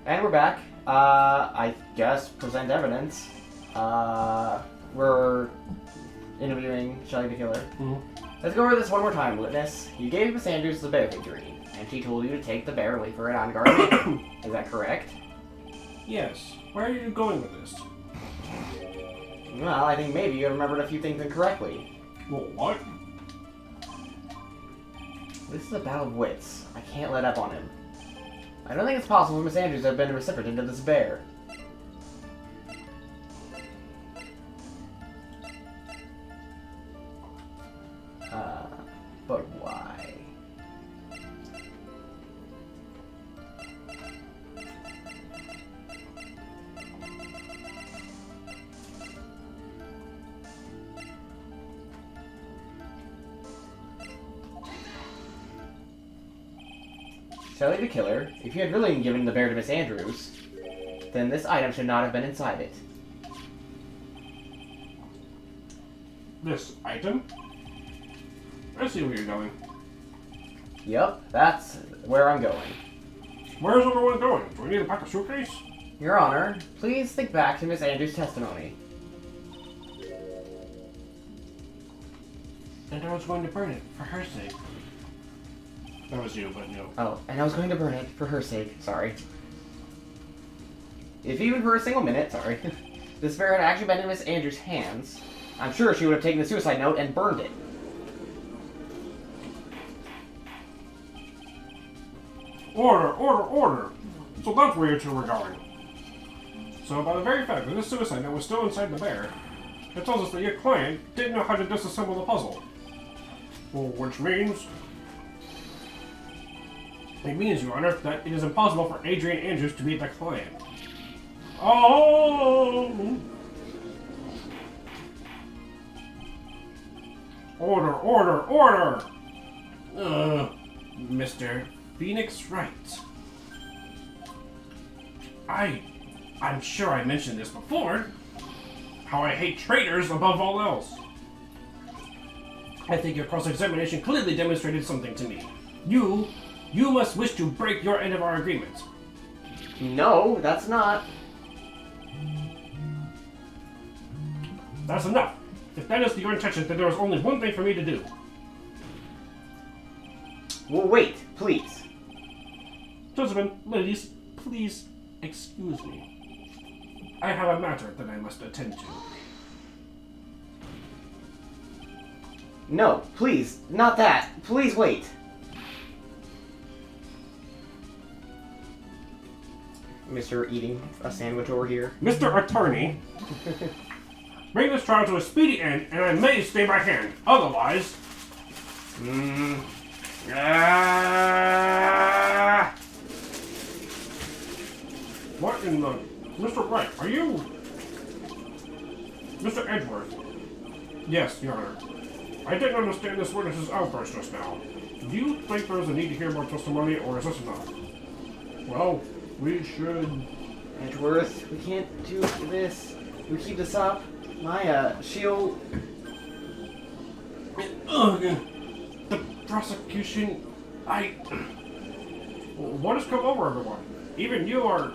And we're back. I guess present evidence. We're interviewing Shelly the Killer. Let's go over this one more time, witness. You gave Miss Andrews the bear figurine, and she told you to take the bear away for it on guard. Is that correct? Yes. Where are you going with this? Well, I think maybe you remembered a few things incorrectly. Well, what? This is a battle of wits. I can't let up on him. I don't think it's possible for Miss Andrews to have been a recipient of this bear. But why? Shelly the Killer, if you had really given the bear to Miss Andrews, then this item should not have been inside it. This item? I see where you're going. Yup, that's where I'm going. Where's everyone going? Do we need to pack a suitcase? Your Honor, please think back to Miss Andrews' testimony. And I was going to burn it, for her sake. That was you, but no. Oh, and I was going to burn it for her sake. Sorry. If even for a single minute, sorry, this bear had actually been in Miss Andrews' hands, I'm sure she would have taken the suicide note and burned it. Order, order, order! So that's where you two were going. So by the very fact that this suicide note was still inside the bear, it tells us that your client didn't know how to disassemble the puzzle. Well, which means... It means, Your Honor, that it is impossible for Adrian Andrews to be the client. Oh! Order, order, order! Mr. Phoenix Wright. I'm sure I mentioned this before. How I hate traitors above all else. I think your cross-examination clearly demonstrated something to me. You must wish to break your end of our agreement. No, that's not. That's enough. If that is your intention, then there is only one thing for me to do. Well, wait, please. Gentlemen, ladies, please excuse me. I have a matter that I must attend to. No, please, not that. Please wait. Mr. Eating a sandwich over here. Mr. Attorney, bring this trial to a speedy end, and I may stay my hand. Otherwise... What in the... Mr. Wright, are you... Mr. Edgeworth? Yes, Your Honor. I didn't understand this witness's outburst just now. Do you think there's a need to hear more testimony, or is this enough? Well, we should... Edgeworth, we can't do this. We keep this up. My, shield... The prosecution... What has come over everyone? Even you are...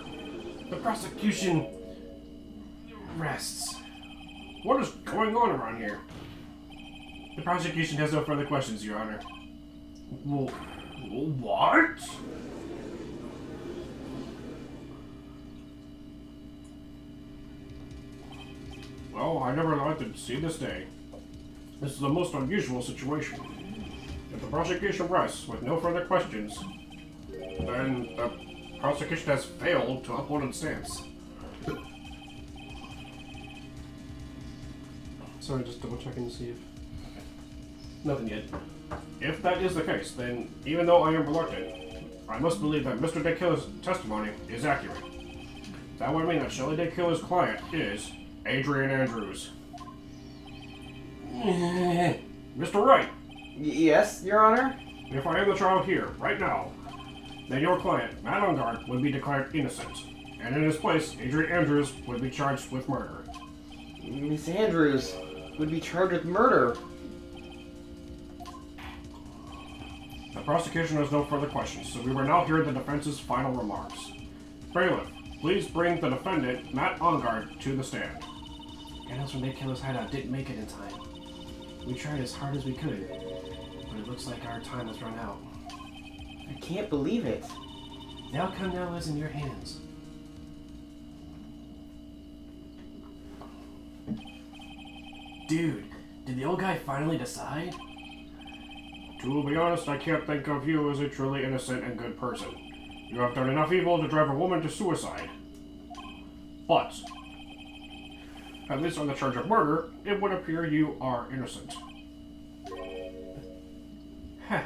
The prosecution... rests. What is going on around here? The prosecution has no further questions, Your Honor. Well, what? Well, I never thought to see this day. This is a most unusual situation. If the prosecution rests with no further questions, then the prosecution has failed to uphold its stance. Sorry, just double checking to see if... Nothing yet. If that is the case, then even though I am reluctant, I must believe that Mr. Day-Killer's testimony is accurate. That would mean that Shelly Day-Killer's client is Adrian Andrews. Mr. Wright! Yes, Your Honor? If I end the trial here, right now, then your client, Matt Ungard, would be declared innocent. And in his place, Adrian Andrews would be charged with murder. Miss Andrews would be charged with murder. The prosecution has no further questions, so we will now hear the defense's final remarks. Bailiff, please bring the defendant, Matt Ongard, to the stand. Animals from Nick Killer's hideout didn't make it in time. We tried as hard as we could, but it looks like our time has run out. I can't believe it. The outcome now is in your hands. Dude, did the old guy finally decide? To be honest, I can't think of you as a truly innocent and good person. You have done enough evil to drive a woman to suicide. But, at least on the charge of murder, it would appear you are innocent. Heh.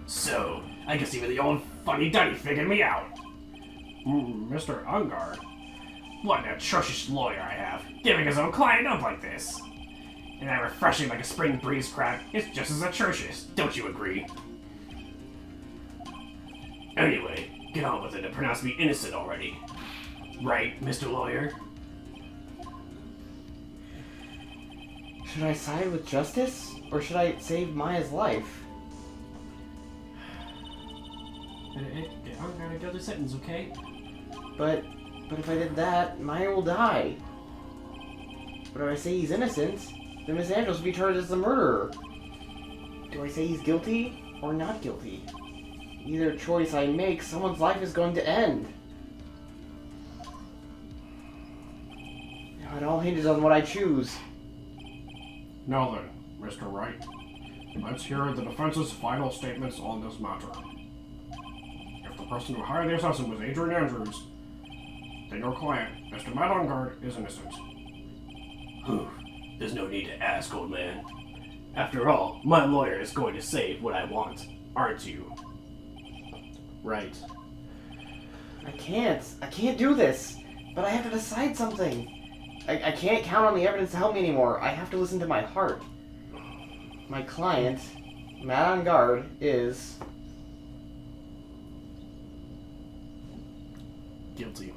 So, I guess even the old funny-duddy figured me out. Mr. Ungard. What an atrocious lawyer I have, giving his own client up like this. And that refreshing like a spring breeze crap is just as atrocious, don't you agree? Anyway, get on with it and pronounce me innocent already. Right, Mr. Lawyer? Should I side with justice, or should I save Maya's life? I'm gonna go to sentence, okay? But if I did that, Maya will die. But if I say he's innocent, then Miss Andrews will be charged as the murderer. Do I say he's guilty or not guilty? Either choice I make, someone's life is going to end. It all hinges on what I choose. Now then, Mr. Wright, let's hear the defense's final statements on this matter. If the person who hired the assassin was Adrian Andrews, then your client, Mr. Matt Ongard, is innocent. There's no need to ask, old man. After all, my lawyer is going to say what I want, aren't you? Right. I can't do this. But I have to decide something. I can't count on the evidence to help me anymore. I have to listen to my heart. My client, Matt Ongard, is... guilty.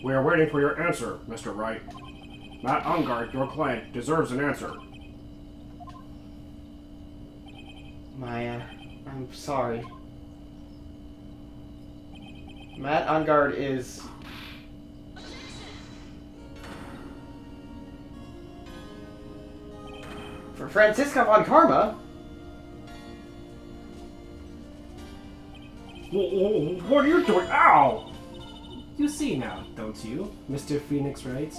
We are waiting for your answer, Mr. Wright. Matt Ongard, your client, deserves an answer. Maya, I'm sorry. Matt Ongard is... for Francisca von Karma? What are you doing? Ow! You see now, don't you, Mr. Phoenix Wright?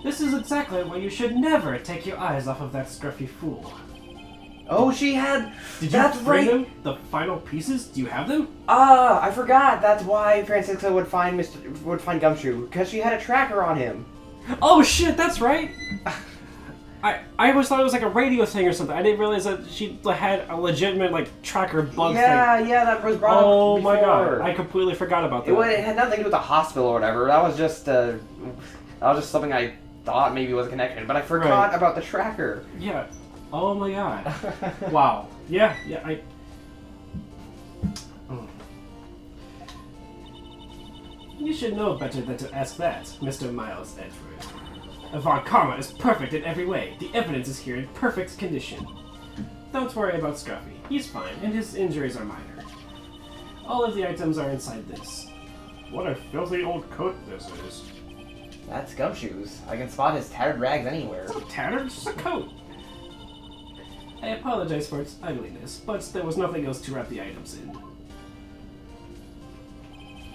This is exactly why you should never take your eyes off of that scruffy fool. Oh, she had... Did you That's bring right. them? The final pieces? Do you have them? I forgot. That's why Francisca would find Gumshoe, because she had a tracker on him. Oh shit, that's right! I always thought it was like a radio thing or something. I didn't realize that she had a legitimate, like, tracker bug thing. Yeah, that was brought up before. Oh my god, I completely forgot about that. It had nothing to do with the hospital or whatever. That was just something I thought maybe was connected, but I forgot about the tracker. Yeah. Oh my god. Wow. Yeah, I... You should know better than to ask that, Mr. Miles Edgeworth. Von Karma is perfect in every way. The evidence is here in perfect condition. Don't worry about Scruffy. He's fine, and his injuries are minor. All of the items are inside this. What a filthy old coat this is. That's Gumshoe's. I can spot his tattered rags anywhere. It's not tattered, it's just a coat. I apologize for its ugliness, but there was nothing else to wrap the items in.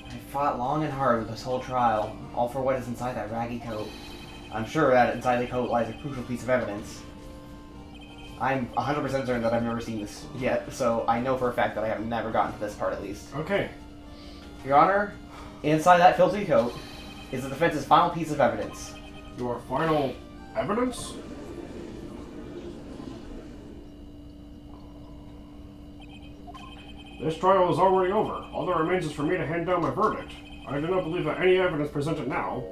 I fought long and hard with this whole trial, all for what is inside that raggy coat. I'm sure that inside the coat lies a crucial piece of evidence. I'm 100% certain that I've never seen this yet, so I know for a fact that I have never gotten to this part at least. Okay. Your Honor, inside that filthy coat is the defense's final piece of evidence. Your final evidence? This trial is already over. All that remains is for me to hand down my verdict. I do not believe that any evidence presented now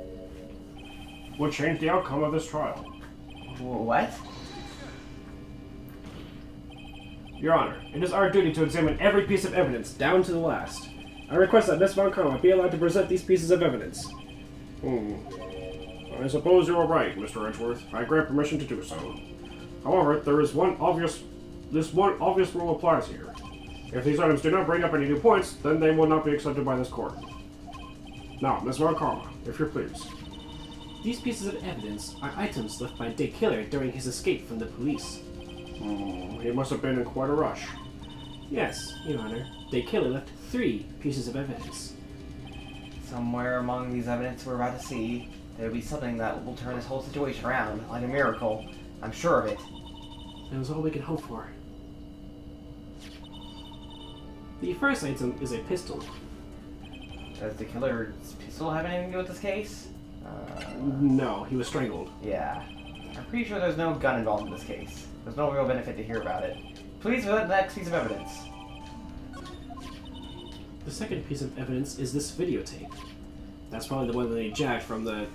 would change the outcome of this trial. What? Your Honor, it is our duty to examine every piece of evidence, down to the last. I request that Miss Von Karma be allowed to present these pieces of evidence. I suppose you are right, Mr. Edgeworth. I grant permission to do so. However, this one obvious rule applies here. If these items do not bring up any new points, then they will not be accepted by this court. Now, Miss Von Karma, if you're pleased. These pieces of evidence are items left by Dick Killer during his escape from the police. He must have been in quite a rush. Yes, Your Honor. Dick Killer left 3 pieces of evidence. Somewhere among these evidence we're about to see, there'll be something that will turn this whole situation around, like a miracle. I'm sure of it. That was all we could hope for. The first item is a pistol. Does the killer's pistol have anything to do with this case? No, he was strangled. Yeah. I'm pretty sure there's no gun involved in this case. There's no real benefit to hear about it. Please present the next piece of evidence. The second piece of evidence is this videotape. That's probably the one that they jacked from the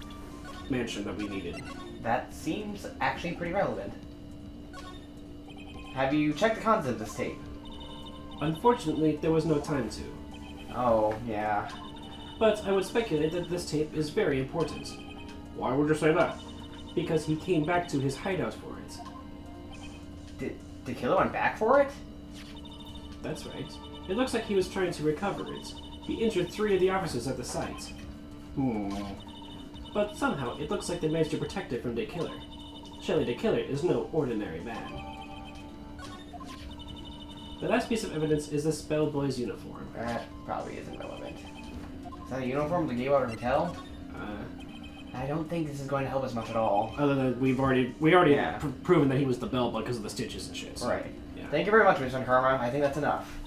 mansion that we needed. That seems actually pretty relevant. Have you checked the contents of this tape? Unfortunately, there was no time to. Oh, yeah. But I would speculate that this tape is very important. Why would you say that? Because he came back to his hideout for it. Did the killer went back for it? That's right. It looks like he was trying to recover it. He injured 3 of the officers at the site. But somehow, it looks like they managed to protect it from the killer. Surely the killer is no ordinary man. The last piece of evidence is this bellboy's uniform. That probably isn't relevant. Is that a uniform to Gaywater Hotel? I don't think this is going to help us much at all. Other than we already Yeah. proven that he was the bellboy because of the stitches and shit. So, Right. yeah. Thank you very much, Mr. Karma. I think that's enough.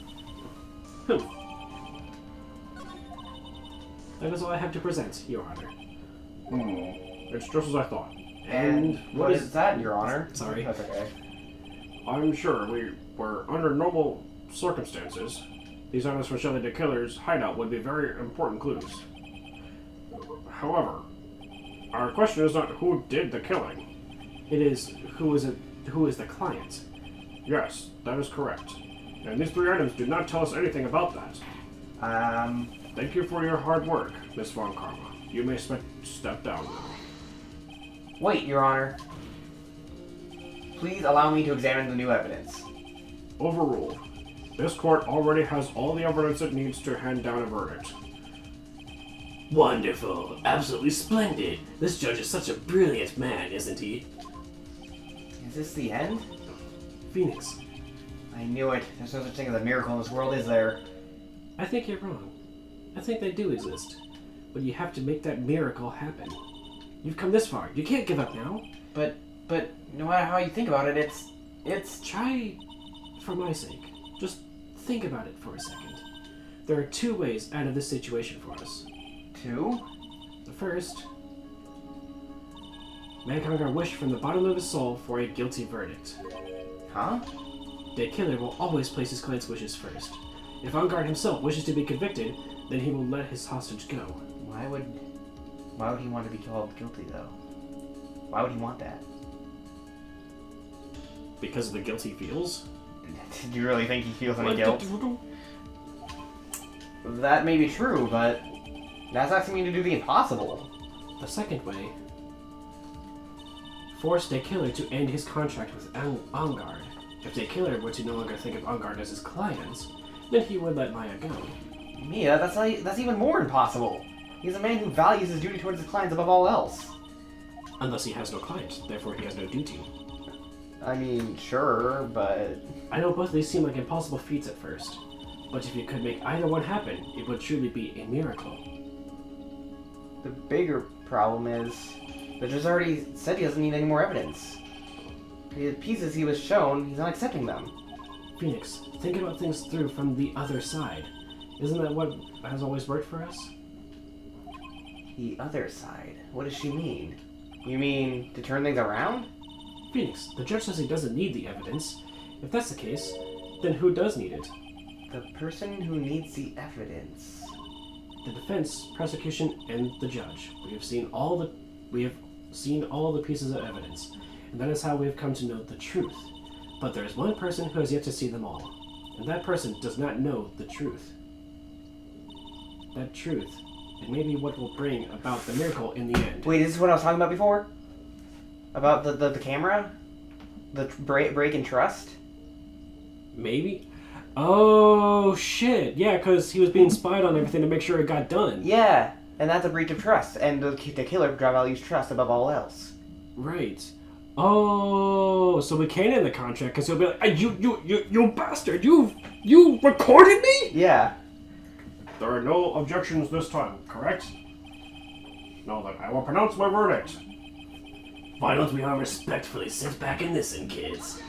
That is all I have to present, Your Honor. It's just as I thought. And what is that, Your Honor? Sorry. That's okay. I'm sure we were under normal circumstances. These items from Shelley the Killer's hideout would be very important clues. However, our question is not who did the killing. It is who is the client. Yes, that is correct. And these 3 items do not tell us anything about that. Thank you for your hard work, Miss Von Karma. You may step down now. Wait, Your Honor. Please allow me to examine the new evidence. Overruled. This court already has all the evidence it needs to hand down a verdict. Wonderful. Absolutely splendid. This judge is such a brilliant man, isn't he? Is this the end? Phoenix, I knew it. There's no such thing as a miracle in this world, is there? I think you're wrong. I think they do exist. But you have to make that miracle happen. You've come this far. You can't give up now. But no matter how you think about it, it's... Try, for my sake, just think about it for a second. There are 2 ways out of this situation for us. 2? The first, Mancongar wished from the bottom of his soul for a guilty verdict. Huh? The killer will always place his client's wishes first. If Angard himself wishes to be convicted, then he will let his hostage go. Why would he want to be called guilty, though? Why would he want that? Because of the guilt he feels? Do you really think he feels any guilt? That may be true, but that's asking me to do the impossible. The second way, force the killer to end his contract with Angard. If the killer were to no longer think of Angard as his client, then he would let Maya go. Mia, that's even more impossible. He's a man who values his duty towards his clients above all else. Unless he has no client, therefore he has no duty. I mean, sure, but... I know both of these seem like impossible feats at first, but if you could make either one happen, it would truly be a miracle. The bigger problem is, the judge already said he doesn't need any more evidence. The pieces he was shown, he's not accepting them. Phoenix, think about things through from the other side. Isn't that what has always worked for us? The other side? What does she mean? You mean to turn things around? Phoenix, the judge says he doesn't need the evidence. If that's the case, then who does need it? The person who needs the evidence. The defense, prosecution, and the judge. We have seen all the pieces of evidence, and that is how we have come to know the truth. But there is one person who has yet to see them all, and that person does not know the truth. that truth. It may be what will bring about the miracle in the end. Wait, is this what I was talking about before? About the camera? The break in trust? Maybe? Oh, shit. Yeah, because he was being spied on everything to make sure it got done. Yeah, and that's a breach of trust. And the killer values trust above all else. Right. Oh, so we can't end the contract because he'll be like, you bastard, you recorded me? Yeah. There are no objections this time, correct? Now then, I will pronounce my verdict. Why don't we all respectfully sit back and listen, kids?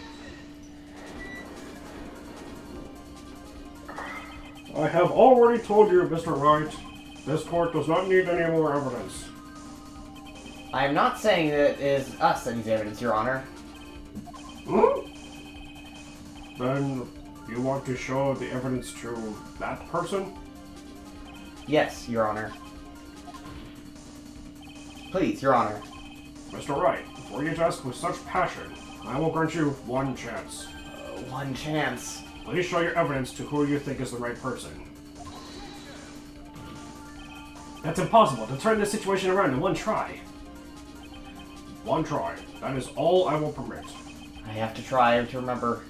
I have already told you, Mr. Wright, this court does not need any more evidence. I am not saying that it is us that needs evidence, Your Honor. Hmm? Then you want to show the evidence to that person? Yes, Your Honor. Please, Your Honor. Mr. Wright, before you ask with such passion, I will grant you one chance. One chance. Please show your evidence to who you think is the right person. That's impossible to turn this situation around in one try. One try. That is all I will permit. I have to try to remember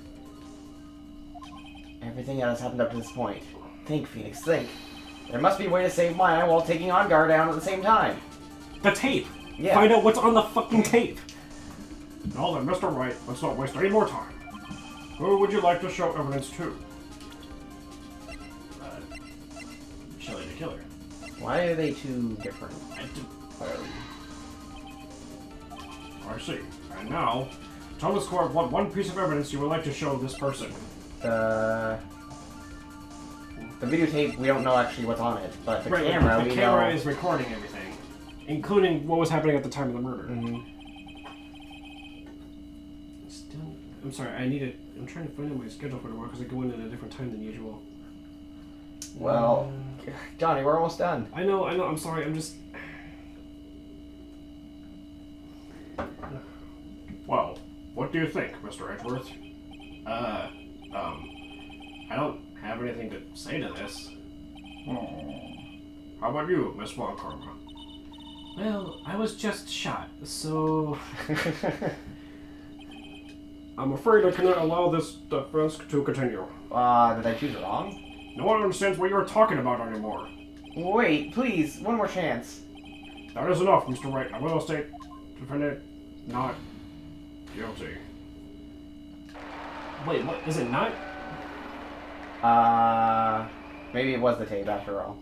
everything that has happened up to this point. Think, Phoenix, think. There must be a way to save Maya while taking Ongar down at the same time. The tape! Yeah. Find out what's on the fucking tape! Now then, Mr. Wright, let's not waste any more time. Who would you like to show evidence to? Shelly the Killer. Why are they two different? I see. And now, tell this court what one piece of evidence you would like to show this person. The videotape, we don't know actually what's on it, but the Right, camera, the we camera know. is recording everything, including what was happening at the time of the murder. Mhm. Still, I'm sorry, I'm trying to find out my schedule for tomorrow because I go in at a different time than usual. Well, Johnny, we're almost done. I know, I'm sorry, I'm just... Well, what do you think, Mr. Edgeworth? I don't have anything to say to this. How about you, Miss Von Karma? Well, I was just shot, so... I'm afraid I cannot allow this defense to continue. Did I choose it wrong? No one understands what you are talking about anymore. Wait, please, one more chance. That is enough, Mr. Wright. I will state defendant not guilty. Wait, what? Is it not? Maybe it was the tape after all.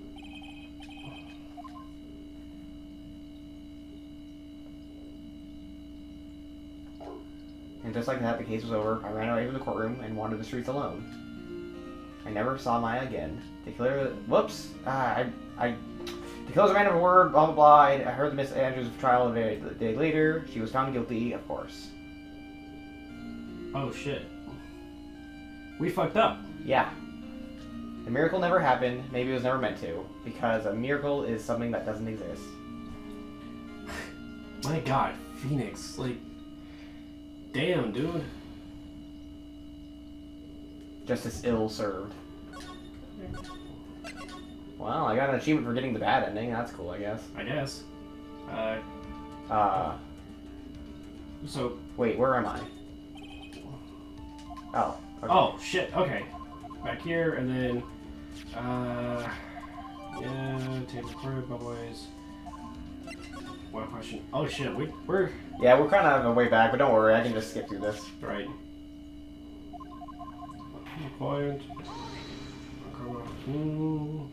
And just like that, the case was over. I ran away from the courtroom and wandered the streets alone. I never saw Maya again. The killer... Whoops! The killer's a man of a word, blah blah blah. I heard the Miss Andrews' trial a day later. She was found guilty, of course. Oh shit. We fucked up. Yeah. The miracle never happened. Maybe it was never meant to. Because a miracle is something that doesn't exist. My god, Phoenix, like... Damn, dude. Justice ill-served. Well, I got an achievement for getting the bad ending. That's cool, I guess. I guess. So... Wait, where am I? Oh. Okay. Oh, shit, okay. Back here, and then... Yeah, table for boys. One question. Oh shit, we're... Yeah, we're kind of on the way back, but don't worry, I can just skip through this. Right. Client. No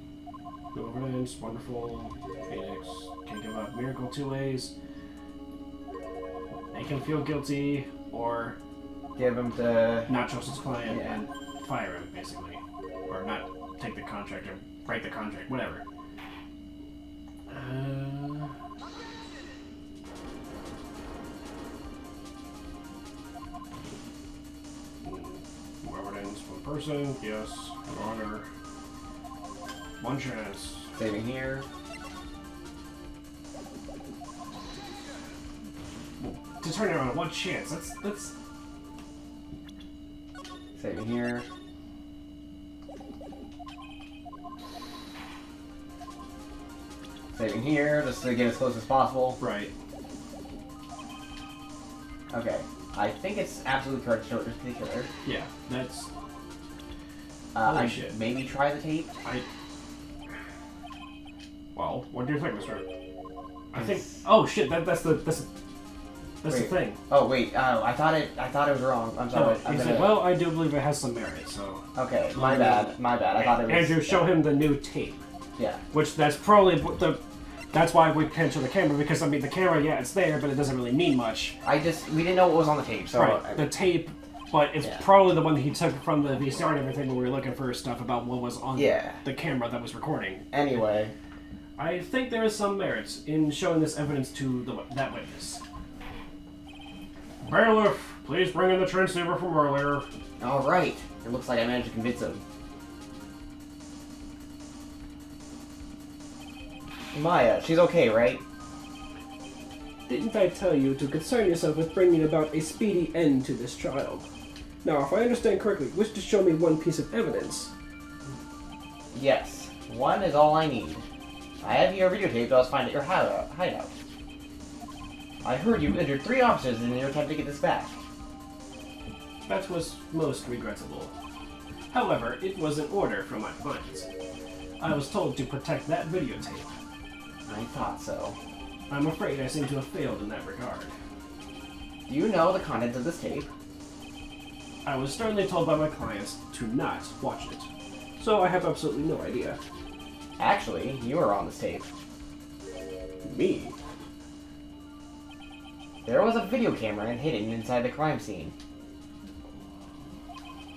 evidence, wonderful. Phoenix can give up miracle two ways. Make him feel guilty, or Give him to... not trust his client Yeah. and fire him, basically. Or not take the contract, or break the contract, whatever. Evidence, one person, yes, an honor. One chance. Saving here. To turn it around, one chance. That's... Saving here. Saving here, just to get as close as possible. Right. Okay. I think it's absolutely correct to show it to the killer. Yeah, that's... I shit. should maybe try the tape. Well, what do you think, Mr.? I think... Oh, shit, that's the thing. Oh wait, I thought it was wrong. I'm sorry. He said, well, I do believe it has some merit, so... Okay, my bad. I thought it was... Andrew, show him the new tape. Yeah. Which, that's probably that's why we can't show the camera, because, I mean, the camera, yeah, it's there, but it doesn't really mean much. we didn't know what was on the tape, so... Right, the tape, but it's probably the one that he took from the VCR and everything when we were looking for stuff about what was on the camera that was recording. Anyway. I think there is some merit in showing this evidence to that witness. Bailiff, please bring in the transceiver from earlier. Alright. It looks like I managed to convince him. Maya, she's okay, right? Didn't I tell you to concern yourself with bringing about a speedy end to this trial? Now, if I understand correctly, you wish to show me one piece of evidence. Yes. One is all I need. I have your videotape that I was finding at your hideout. I heard you injured 3 officers in your attempt to get this back. That was most regrettable. However, it was an order from my clients. I was told to protect that videotape. I thought so. I'm afraid I seem to have failed in that regard. Do you know the contents of this tape? I was sternly told by my clients to not watch it, so I have absolutely no idea. Actually, you were on this tape. Me? There was a video camera hidden inside the crime scene.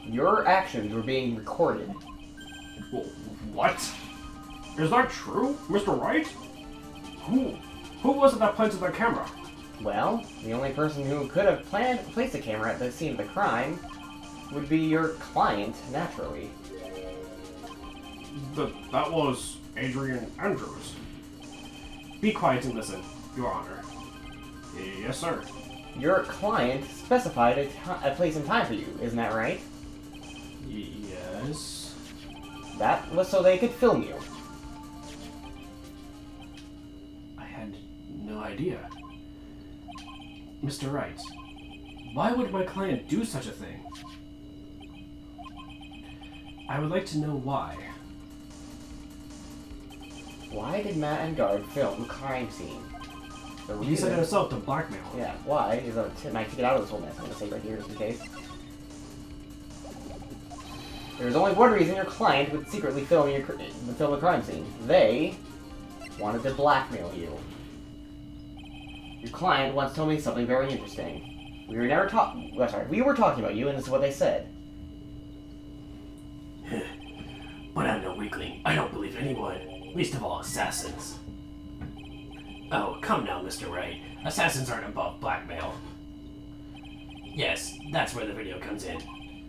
Your actions were being recorded. What? Is that true, Mr. Wright? Who was it that planted that camera? Well, the only person who could have placed a camera at the scene of the crime would be your client, naturally. That was Adrian Andrews. Be quiet and listen, Your Honor. Yes, sir. Your client specified a place and time for you, isn't that right? Yes. That was so they could film you. I had no idea. Mr. Wright, why would my client do such a thing? I would like to know why. Why did Matt and Guard film the crime scene? The He said it reason- himself to blackmail. Yeah, why is a tip to get out of this whole mess. I'm gonna say right here just in case. There's only one reason your client would secretly film the crime scene. They wanted to blackmail you. Your client once told me something very interesting. We were talking about you, and this is what they said. But I'm no weakling. I don't believe anyone, least of all assassins. Oh, come now, Mr. Wright. Assassins aren't above blackmail. Yes, that's where the video comes in.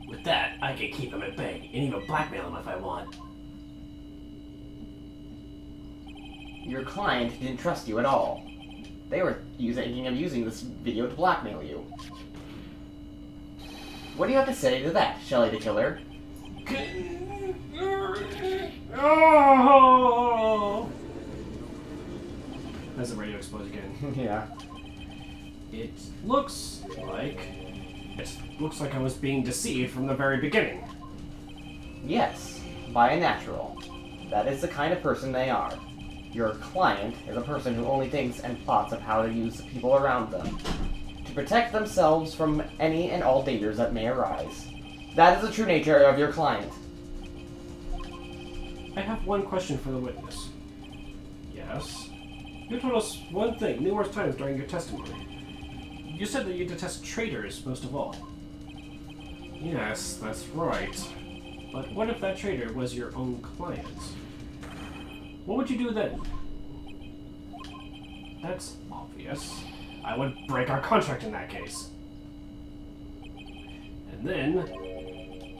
With that, I can keep him at bay and even blackmail him if I want. Your client didn't trust you at all. They were thinking of using this video to blackmail you. What do you have to say to that, Shelley the Killer? Oh! As the radio explodes again. Yeah. It looks like I was being deceived from the very beginning. Yes, by a natural. That is the kind of person they are. Your client is a person who only thinks and plots of how to use the people around them to protect themselves from any and all dangers that may arise. That is the true nature of your client. I have one question for the witness. Yes? You told us one thing numerous times during your testimony. You said that you detest traitors most of all. Yes, that's right. But what if that traitor was your own client? What would you do then? That's obvious. I would break our contract in that case. And then,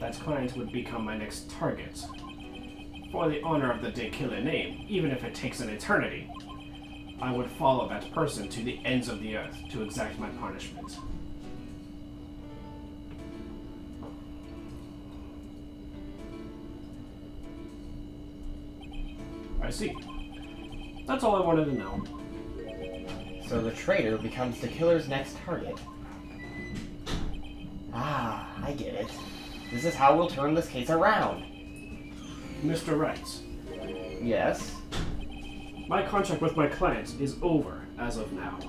that client would become my next target. For the honor of the Day Killer name, even if it takes an eternity, I would follow that person to the ends of the earth to exact my punishment. I see. That's all I wanted to know. So the traitor becomes the killer's next target. Ah, I get it. This is how we'll turn this case around. Mr. Wright, Yes? my contract with my client is over as of now.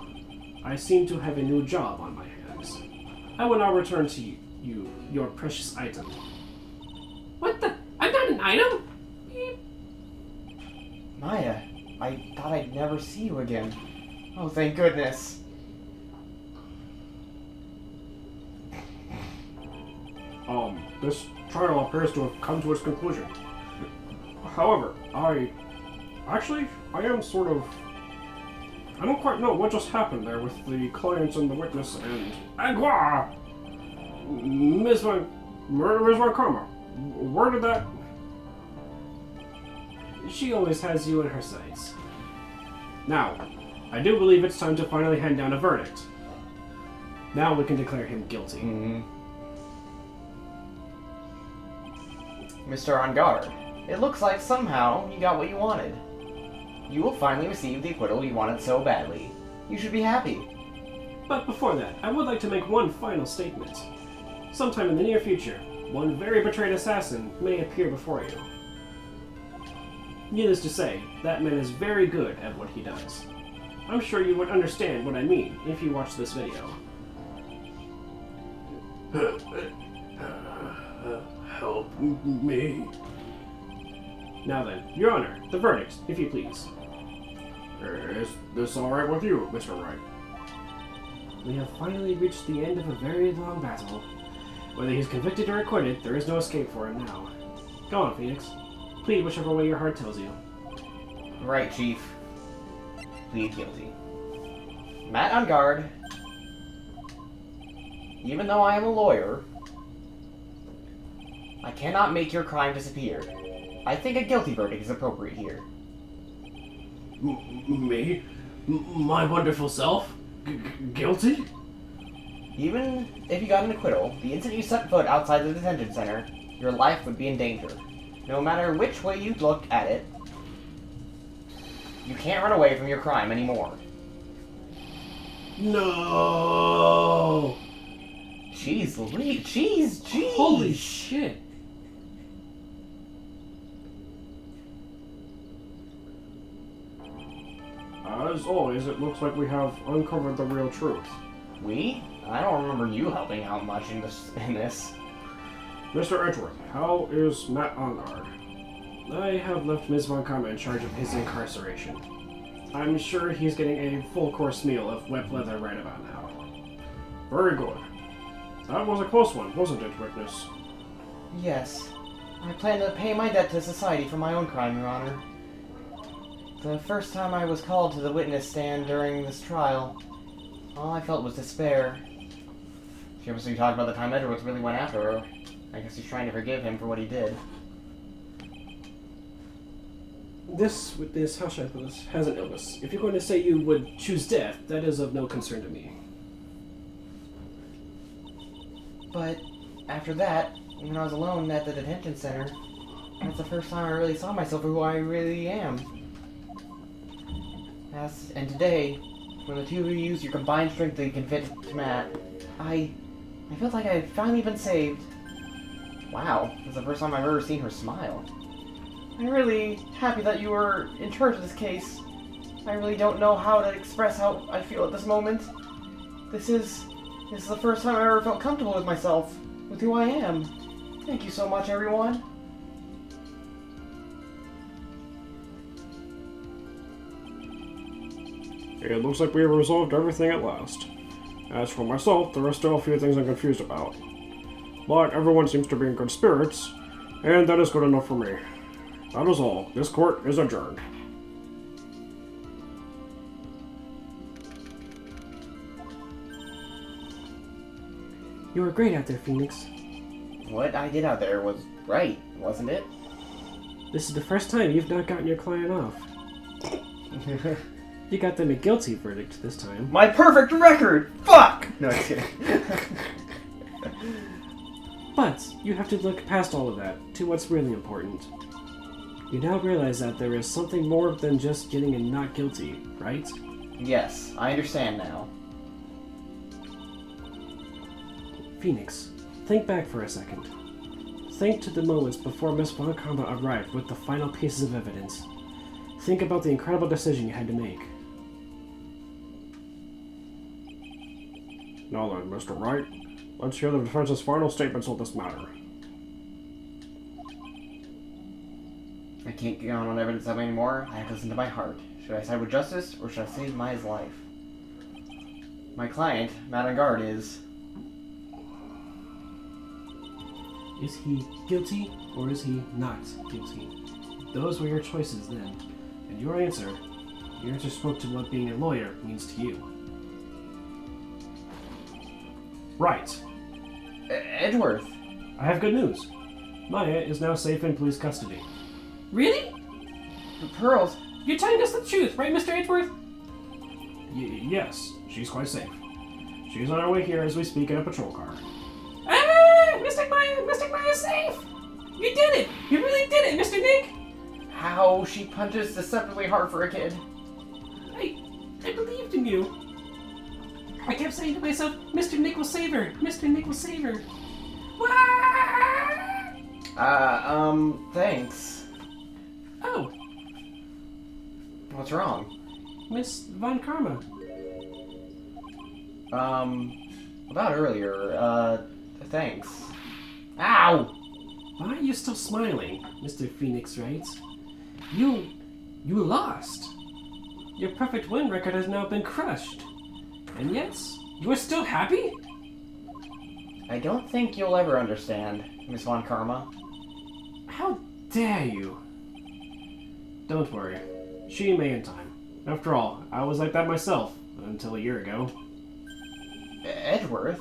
I seem to have a new job on my hands. I will now return to you your precious item. What the? I'm not an item? Maya, I thought I'd never see you again. Oh, thank goodness. This trial appears to have come to its conclusion. However, I am sort of... I don't quite know what just happened there with the client and the witness and... Agua! Ms. Van Karma, where did that... She always has you in her sights. Now, I do believe it's time to finally hand down a verdict. Now we can declare him guilty. Mm-hmm. Mr. On Guard, it looks like somehow you got what you wanted. You will finally receive the acquittal you wanted so badly. You should be happy. But before that, I would like to make one final statement. Sometime in the near future, one very betrayed assassin may appear before you. Needless to say, that man is very good at what he does. I'm sure you would understand what I mean if you watch this video. Help me. Now then, Your Honor, the verdict, if you please. Is this alright with you, Mr. Wright? We have finally reached the end of a very long battle. Whether he's convicted or acquitted, there is no escape for him now. Go on, Phoenix. Plead whichever way your heart tells you. Right, Chief. Plead guilty. Matt On Guard. Even though I am a lawyer, I cannot make your crime disappear. I think a guilty verdict is appropriate here. Me? My wonderful self? Guilty? Even if you got an acquittal, the instant you set foot outside the detention center, your life would be in danger. No matter which way you look at it, you can't run away from your crime anymore. No! Jeez Louise, jeez. Holy shit! As always, it looks like we have uncovered the real truth. We? I don't remember you helping out much in this. Mr. Edgeworth, how is Matt On Guard? I have left Ms. Von Karma in charge of his incarceration. I'm sure he's getting a full-course meal of wet leather right about now. Very good. That was a close one, wasn't it, witness? Yes. I plan to pay my debt to society for my own crime, Your Honor. The first time I was called to the witness stand during this trial, all I felt was despair. She obviously talked about the time Edgeworth really went after her. I guess he's trying to forgive him for what he did. This witness, how should I put this, has an illness. If you're going to say you would choose death, that is of no concern to me. But after that, when I was alone at the detention center, that's the first time I really saw myself for who I really am. And today, when the two of you used your combined strength to convince Matt, I felt like I had finally been saved. Wow, this is the first time I've ever seen her smile. I'm really happy that you were in charge of this case. I really don't know how to express how I feel at this moment. This is the first time I ever felt comfortable with myself, with who I am. Thank you so much, everyone. It looks like we have resolved everything at last. As for myself, there are still a few things I'm confused about. But everyone seems to be in good spirits, and that is good enough for me. That is all. This court is adjourned. You were great out there, Phoenix. What I did out there was right, wasn't it? This is the first time you've not gotten your client off. You got them a guilty verdict this time. My perfect record! Fuck! No, I'm kidding. But you have to look past all of that to what's really important. You now realize that there is something more than just getting a not guilty, right? Yes, I understand now. Phoenix, think back for a second. Think to the moments before Miss Von Karma arrived with the final pieces of evidence. Think about the incredible decision you had to make. Now then, Mr. Wright, let's hear the defense's final statements on this matter. I can't get on evidence of anymore. I have to listen to my heart. Should I side with justice, or should I save Maya's life? My client, Madame Guard, is... Is he guilty or is he not guilty? Those were your choices then. And your answer spoke to what being a lawyer means to you. Right. Edgeworth! I have good news. Maya is now safe in police custody. Really? The pearls! You're telling us the truth, right, Mr. Edgeworth? Yes, she's quite safe. She's on her way here as we speak in a patrol car. Ah! Mr. Maya's safe! You did it! You really did it, Mr. Nick! How she punches deceptively hard for a kid. I believed in you. I kept saying to myself, Mr. Nick will save her! Mr. Nick will save her! Wah! Thanks. Oh, What's wrong? Miss Von Karma. About earlier, thanks. Ow! Why are you still smiling, Mr. Phoenix Wright? You lost. Your perfect win record has now been crushed. And yet, you are still happy? I don't think you'll ever understand, Miss Von Karma. How dare you? Don't worry. She may in time. After all, I was like that myself until a year ago. Edgeworth?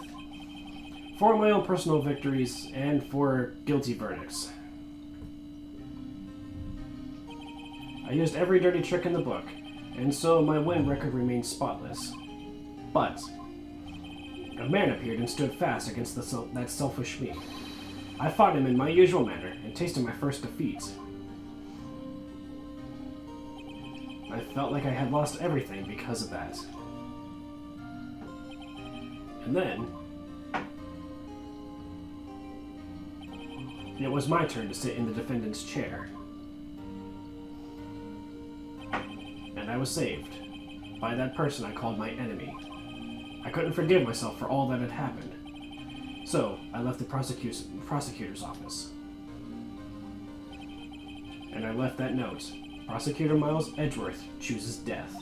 For my own personal victories and for guilty verdicts. I used every dirty trick in the book, and so my win record remains spotless. But a man appeared and stood fast against that selfish me. I fought him in my usual manner and tasted my first defeat. I felt like I had lost everything because of that. And then it was my turn to sit in the defendant's chair. And I was saved by that person I called my enemy. I couldn't forgive myself for all that had happened. So I left the prosecutor's office. And I left that note. Prosecutor Miles Edgeworth chooses death.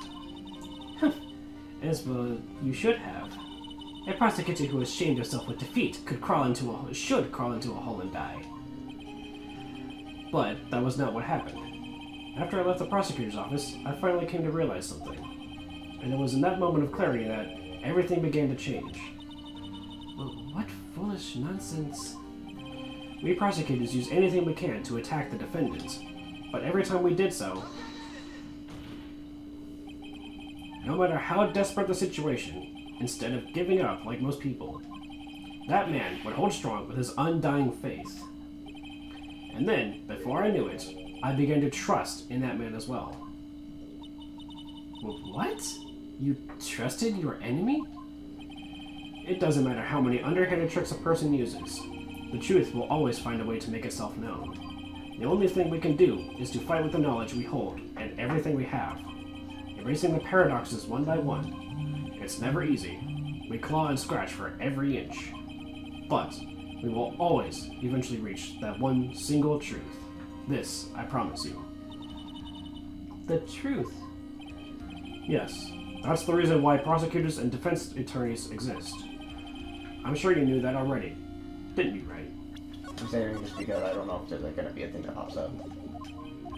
As well, you should have. A prosecutor who has shamed herself with defeat should crawl into a hole and die. But that was not what happened. After I left the prosecutor's office, I finally came to realize something. And it was in that moment of clarity that everything began to change. Well, what foolish nonsense. We prosecutors use anything we can to attack the defendant. But every time we did so, no matter how desperate the situation, instead of giving up like most people, that man would hold strong with his undying faith. And then, before I knew it, I began to trust in that man as well. What? You trusted your enemy? It doesn't matter how many underhanded tricks a person uses. The truth will always find a way to make itself known. The only thing we can do is to fight with the knowledge we hold and everything we have, erasing the paradoxes one by one. It's never easy. We claw and scratch for every inch. But we will always eventually reach that one single truth. This, I promise you. the truth. Yes, that's the reason why prosecutors and defense attorneys exist. I'm sure you knew that already, didn't you, Wright? I'm saying just because I don't know if there's going to be a thing that pops up.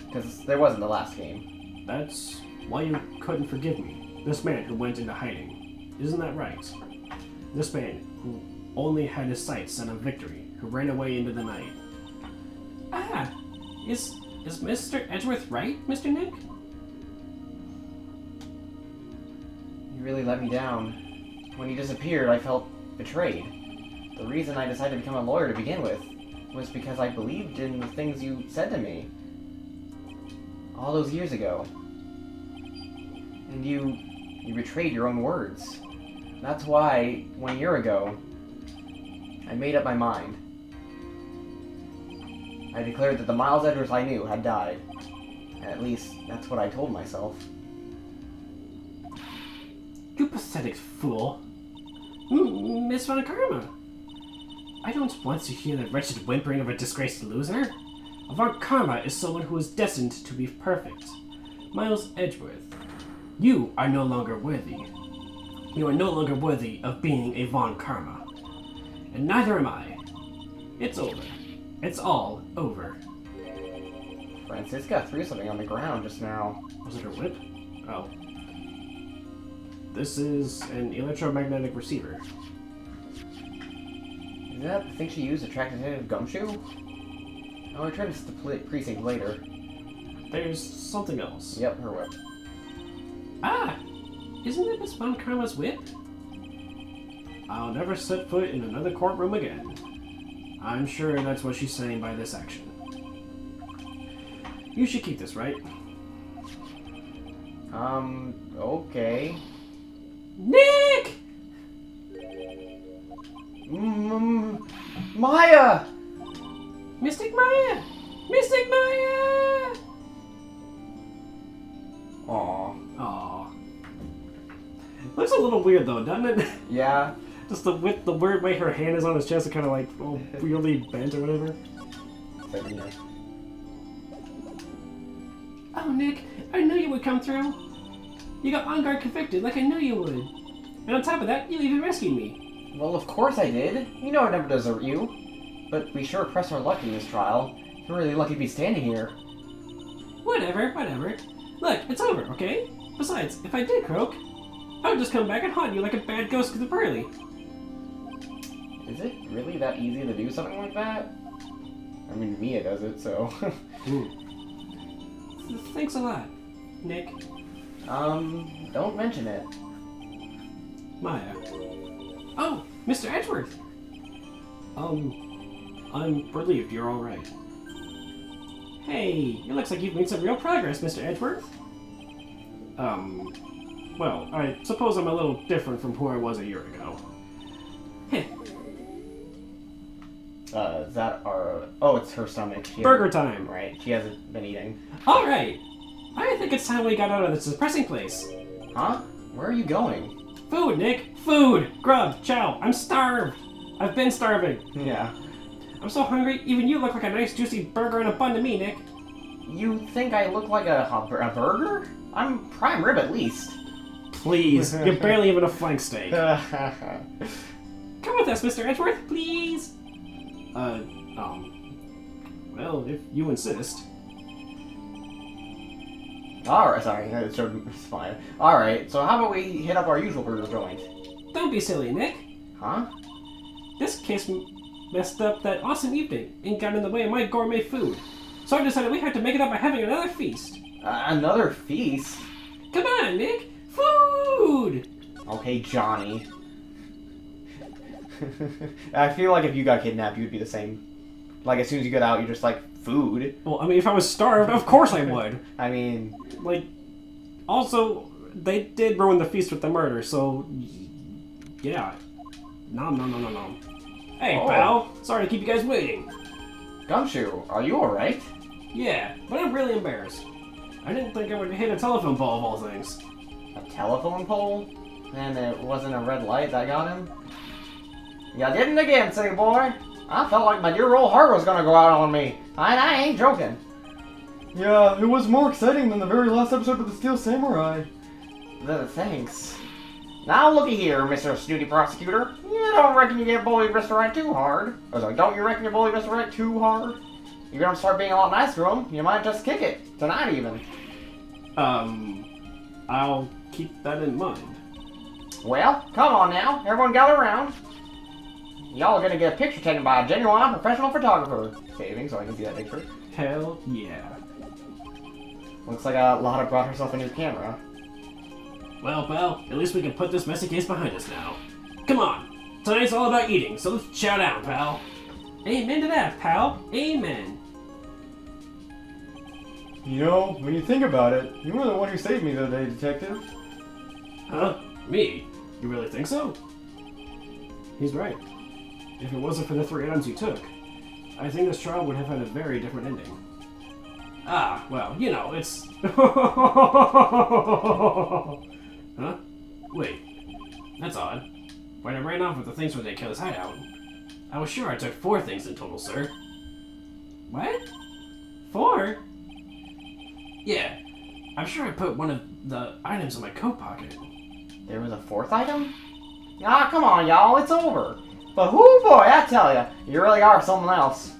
Because there wasn't the last game. That's why you couldn't forgive me. This man who went into hiding. Isn't that right? This man who only had his sights set on victory, who ran away into the night. Ah, is Mr. Edgeworth right, Mr. Nick? He really let me down. When he disappeared, I felt betrayed. The reason I decided to become a lawyer to begin with was because I believed in the things you said to me. All those years ago. And you betrayed your own words. That's why, 1 year ago, I made up my mind. I declared that the Miles Edwards I knew had died. At least, that's what I told myself. You pathetic fool. Miss Von Karma. I don't want to hear the wretched whimpering of a disgraced loser. A Von Karma is someone who is destined to be perfect. Miles Edgeworth, you are no longer worthy. You are no longer worthy of being a Von Karma. And neither am I. It's over. It's all over. Francisca threw something on the ground just now. Was it her whip? Oh. This is an electromagnetic receiver. Is that the thing she used to track Detective Gumshoe? I'll return to the precinct later. There's something else. Yep, her whip. Ah! Isn't that Miss Von Karma's whip? I'll never set foot in another courtroom again. I'm sure that's what she's saying by this action. You should keep this, right? Okay. Nick! Maya! Mystic Maya! Mystic Maya! Aw. Aw. Looks a little weird though, doesn't it? Yeah. Just the weird way her hand is on his chest and kind of like all weirdly bent or whatever. Oh, Nick, I knew you would come through. You got on guard convicted like I knew you would. And on top of that, you even rescued me. Well, of course I did. You know I'd never desert you. But we sure pressed our luck in this trial. You're really lucky to be standing here. Whatever. Look, it's over, okay? Besides, if I did croak, I would just come back and haunt you like a bad ghost to the pearly. Is it really that easy to do something like that? I mean, Mia does it, so... Thanks a lot, Nick. Don't mention it. Maya. Oh, Mr. Edgeworth. I'm relieved you're alright. Hey, it looks like you've made some real progress, Mr. Edgeworth. Well, I suppose I'm a little different from who I was a year ago. Is that our... Oh, it's her stomach. Burger time! Right, she hasn't been eating. Alright. I think it's time we got out of this depressing place. Huh? Where are you going? Food, Nick! Food! Grub! Chow! I'm starved! I've been starving. Yeah. I'm so hungry, even you look like a nice juicy burger and a bun to me, Nick. You think I look like a burger? I'm prime rib at least. Please, you're barely even a flank steak. Come with us, Mr. Edgeworth, please! Well, if you insist. Alright, sorry, it's fine. Alright, so how about we hit up our usual burger joint? Don't be silly, Nick. Huh? This case messed up that awesome evening and got in the way of my gourmet food. So I decided we had to make it up by having another feast. Another feast? Come on, Nick! Food! Okay, Johnny. I feel like if you got kidnapped, you'd be the same. Like, as soon as you get out, you're just like, food? Well, I mean, if I was starved, of course I would. I mean... Like, also, they did ruin the feast with the murder, so... Yeah. Nom. Hey, Oh. pal. Sorry to keep you guys waiting. Gumshoe, are you alright? Yeah, but I'm really embarrassed. I didn't think I would hit a telephone pole of all things. A telephone pole? And it wasn't a red light that got him? You didn't again, city boy. I felt like my dear old heart was gonna go out on me. I ain't joking. Yeah, it was more exciting than the very last episode of the Steel Samurai. Thanks. Now looky here, Mr. Snooty Prosecutor. You don't reckon you get bullied Mr. Wright too hard? I was like, don't you reckon you bullied Mr. Wright too hard? You're gonna start being a lot nicer to him. You might just kick it. Tonight even. I'll keep that in mind. Well, come on now. Everyone gather around. Y'all are gonna get a picture taken by a genuine professional photographer. Saving so I can see that picture. Hell yeah. Looks like Lotta brought herself a new camera. Well, pal, at least we can put this messy case behind us now. Come on. Tonight's all about eating, so let's chow down, pal. Amen to that, pal. Amen. You know, when you think about it, you were the one who saved me the other day, Detective. Huh? Me? You really think so? He's right. If it wasn't for the 3 items you took, I think this trial would have had a very different ending. Ah, well, you know, it's... Huh? Wait. That's odd. When I ran off with the things when they killed his hideout, I was sure I took 4 things in total, sir. What? 4? Yeah. I'm sure I put one of the items in my coat pocket. There was a 4th item? Ah, come on, y'all, it's over. But whoo boy, I tell ya, you really are someone else.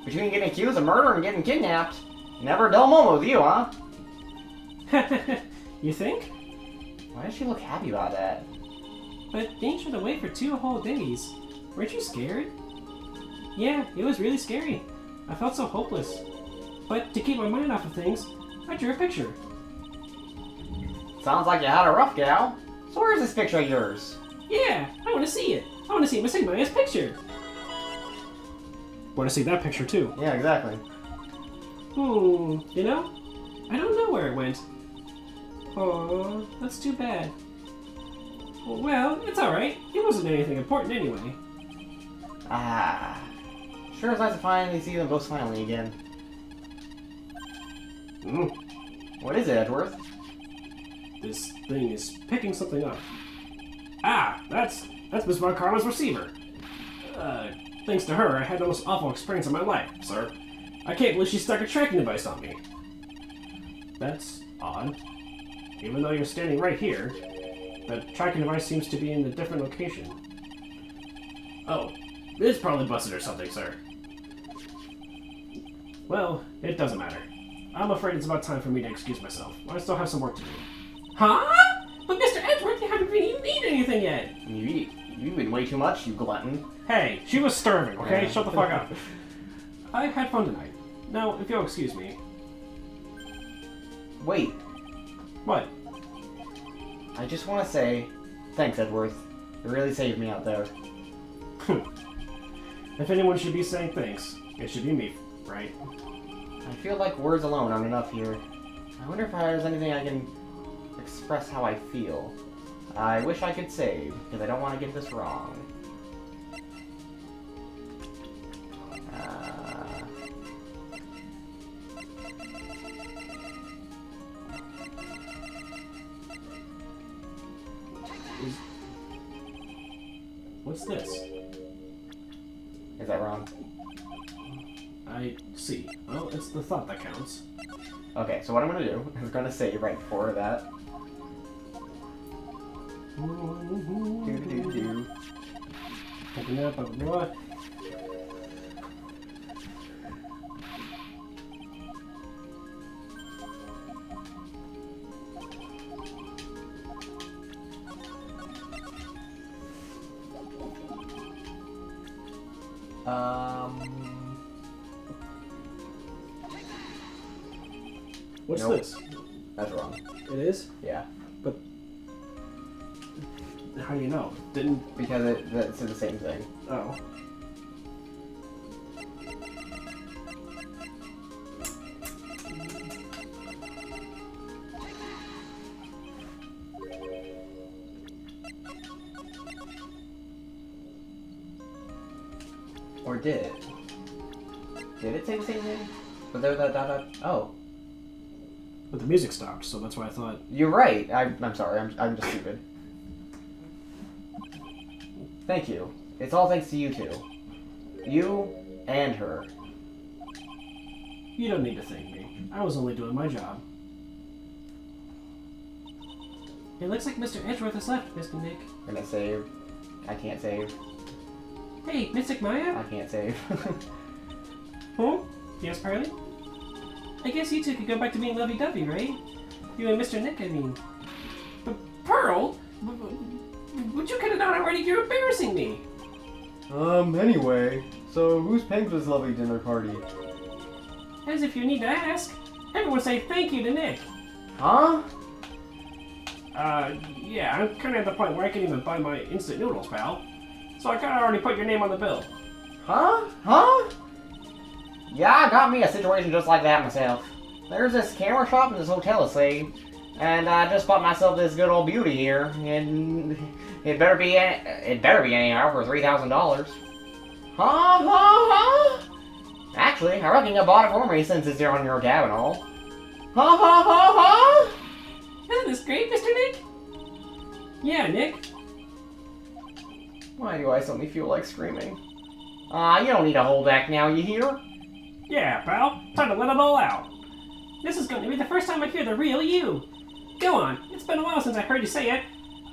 Between getting accused of murder and getting kidnapped, never a dull moment with you, huh? You think? Why does she look happy about that? But Dane shut away for 2 whole days. Weren't you scared? Yeah, it was really scary. I felt so hopeless. But to keep my mind off of things, I drew a picture. Sounds like you had a rough gal. So where's this picture of yours? Yeah, I want to see it. I want to see Mr. Maya's picture. Want to see that picture too? Yeah, exactly. You know? I don't know where it went. Oh, that's too bad. Well, it's alright. It wasn't anything important anyway. Ah. Sure is nice to finally see them both smiling again. What is it, Edgeworth? This thing is picking something up. Ah, that's Miss Von Carlo's receiver. Thanks to her, I had the most awful experience of my life, sir. I can't believe she stuck a tracking device on me. That's odd. Even though you're standing right here, the tracking device seems to be in a different location. Oh, it's probably busted or something, sir. Well, it doesn't matter. I'm afraid it's about time for me to excuse myself. I still have some work to do. Huh? But Mr. Edgeworth, you haven't really eaten anything yet. You eat way too much, you glutton. Hey, she was starving, okay? Yeah. Shut the fuck up. I had fun tonight. Now, if you'll excuse me. Wait, What? I just want to say, thanks, Edgeworth. You really saved me out there. If anyone should be saying thanks, it should be me, right? I feel like words alone aren't enough here. I wonder if there's anything I can express how I feel. I wish I could save, because I don't want to get this wrong. What's this? Is that wrong? I see. Well, it's the thought that counts. Okay, so what I'm gonna do is gonna save right before that. Do. Picking up, blah, blah, blah. What's Nope. this? That's wrong. It is? Yeah, How do you know? Didn't... because it's the same thing. Oh. Or did it? Did it say the same thing? But there that. Oh, But the music stopped, so that's why I thought... you're right. I'm sorry. I'm just stupid. Thank you. It's all thanks to you two. You and her. You don't need to thank me. I was only doing my job. It looks like Mr. Edgeworth has left, Mr. Nick. Can I save? I can't save. Hey, Mystic Maya? I can't save. Huh? Yes, Parley? I guess you two could go back to being lovey-dovey, right? You and Mr. Nick, I mean. But Pearl? Would you cut it out already? You're embarrassing me! Anyway, so who's paying for this lovely dinner party? As if you need to ask. Everyone say thank you to Nick. Huh? Yeah, I'm kind of at the point where I can't even buy my instant noodles, pal. So I kind of already put your name on the bill. Huh? Huh? Yeah, I got me a situation just like that myself. There's this camera shop in this hotel, say, and I just bought myself this good old beauty here, and it better be anyhow for $3,000. Huh? Actually, I reckon you bought it for me since it's here on your tab and all. Huh? Isn't this great, Mr. Nick? Yeah, Nick. Why do I suddenly feel like screaming? You don't need to hold back now, you hear? Yeah, pal. Time to let it all out. This is going to be the first time I hear the real you. Go on. It's been a while since I heard you say it.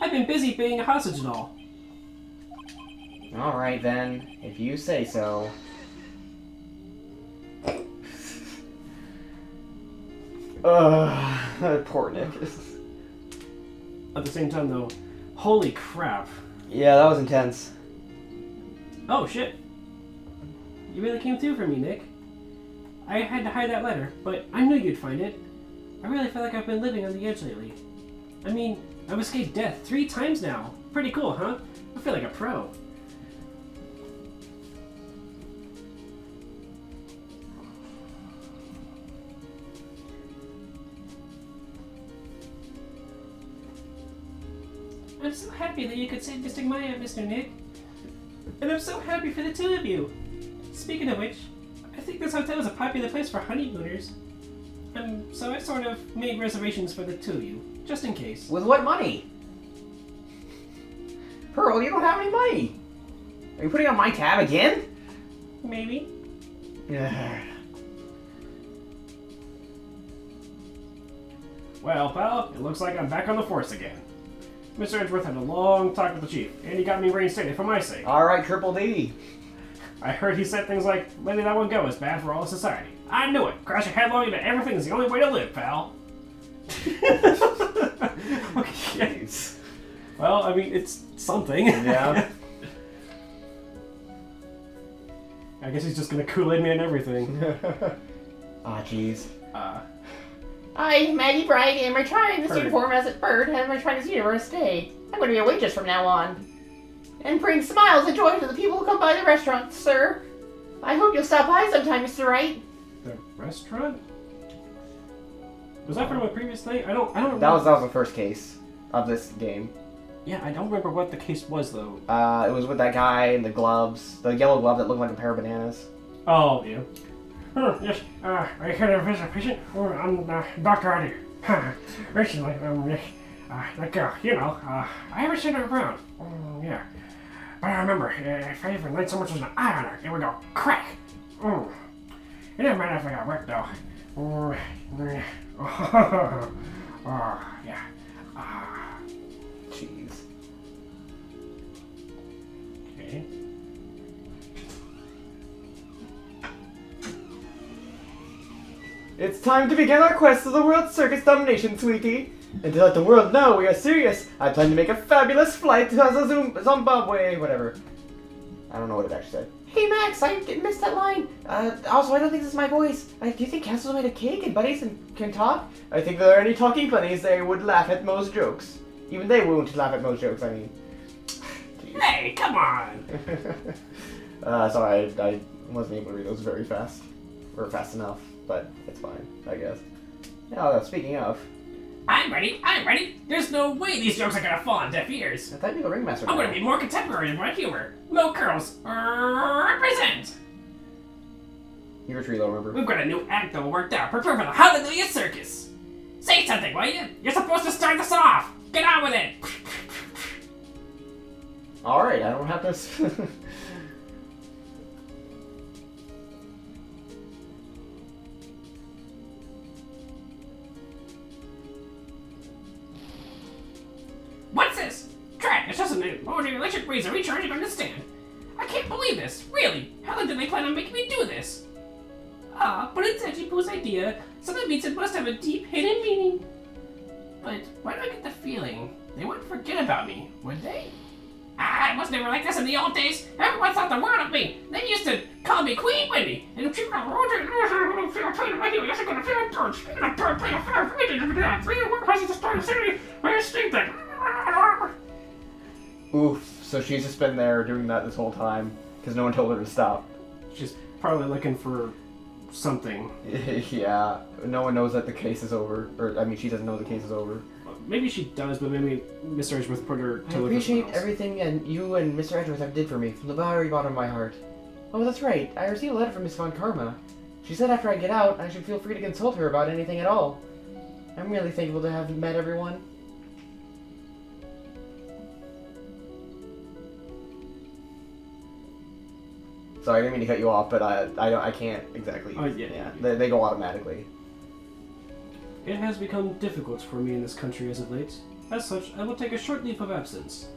I've been busy being a hostage and all. Alright then, if you say so. Poor Nick. At the same time, though, holy crap. Yeah, that was intense. Oh, shit. You really came through for me, Nick. I had to hide that letter, but I knew you'd find it. I really feel like I've been living on the edge lately. I mean, I've escaped death 3 times now. Pretty cool, huh? I feel like a pro. I'm so happy that you could save Mr. Maya, Mr. Nick. And I'm so happy for the 2 of you. Speaking of which, I think this hotel is a popular place for honeymooners. So I sort of made reservations for the 2 of you, just in case. With what money? Pearl, you don't have any money. Are you putting on my tab again? Maybe. Well, pal, it looks like I'm back on the force again. Mr. Edgeworth had a long talk with the chief, and he got me reinstated for my sake. Alright, Triple D. I heard he said things like, letting that one go is bad for all of society. I knew it! Crashing headlong into everything is the only way to live, pal. Okay. Well, I mean, it's something. Yeah. I guess he's just gonna Kool-Aid me and everything. Ah, jeez. I'm Maggie Bright, and I'm trying this uniform as a bird, and I'm trying this universe stay. I'm going to be a waitress from now on. And bring smiles and joy to the people who come by the restaurant, sir. I hope you'll stop by sometime, Mr. Wright. The restaurant? Was that from a previous thing? I don't remember. That was the first case of this game. Yeah, I don't remember what the case was, though. It was with that guy in the gloves, the yellow glove that looked like a pair of bananas. Oh, yeah. Yes, are you here to visit a patient? I'm Dr. Adi. Recently, I haven't seen her around. Yeah. But I remember, if I even laid so much as an eye on her, it would go crack. It didn't matter if I got wrecked, though. Yeah. Jeez. Okay. It's time to begin our quest to the World Circus Domination, sweetie. And to let the world know we are serious, I plan to make a fabulous flight to Zimbabwe, whatever. I don't know what it actually said. Hey, Max, I missed that line. Also, I don't think this is my voice. Do you think castles made of cake and bunnies can talk? I think if there are any talking bunnies, they would laugh at most jokes. Even they won't laugh at most jokes, I mean. Hey, come on! Sorry, I wasn't able to read those very fast. Or fast enough, but it's fine, I guess. Now, speaking of... I'm ready! There's no way these jokes are gonna fall on deaf ears! I thought you were the ringmaster. I'm gonna be more contemporary in my humor. Low curls, represent! You're a tree, though, remember? We've got a new act that worked out. Prepare for the Hallelujah Circus! Say something, will you? You're supposed to start this off! Get on with it! Alright, I don't have to... What's this? Track, it's just an ordinary electric razor recharging on the stand. I can't believe this, really. How did they plan on making me do this? But it's Edgy Poo's idea, so that means it must have a deep hidden meaning. But why do I get the feeling they wouldn't forget about me, would they? I was never like this in the old days. Everyone thought the world of me. They used to call me Queen Wendy. And if you Oof, so she's just been there doing that this whole time, because no one told her to stop. She's probably looking for something. Yeah, no one knows that the case is over. Or, I mean, she doesn't know the case is over. Maybe she does, but maybe Mr. Edgeworth put her I to live appreciate with someone else. everything and you and Mr. Edgeworth have did for me from the very bottom of my heart. Oh, that's right. I received a letter from Miss Von Karma. She said after I get out, I should feel free to consult her about anything at all. I'm really thankful to have met everyone. Sorry, I didn't mean to cut you off, but I can't exactly. Oh, yeah. They go automatically. It has become difficult for me in this country as of late. As such, I will take a short leave of absence.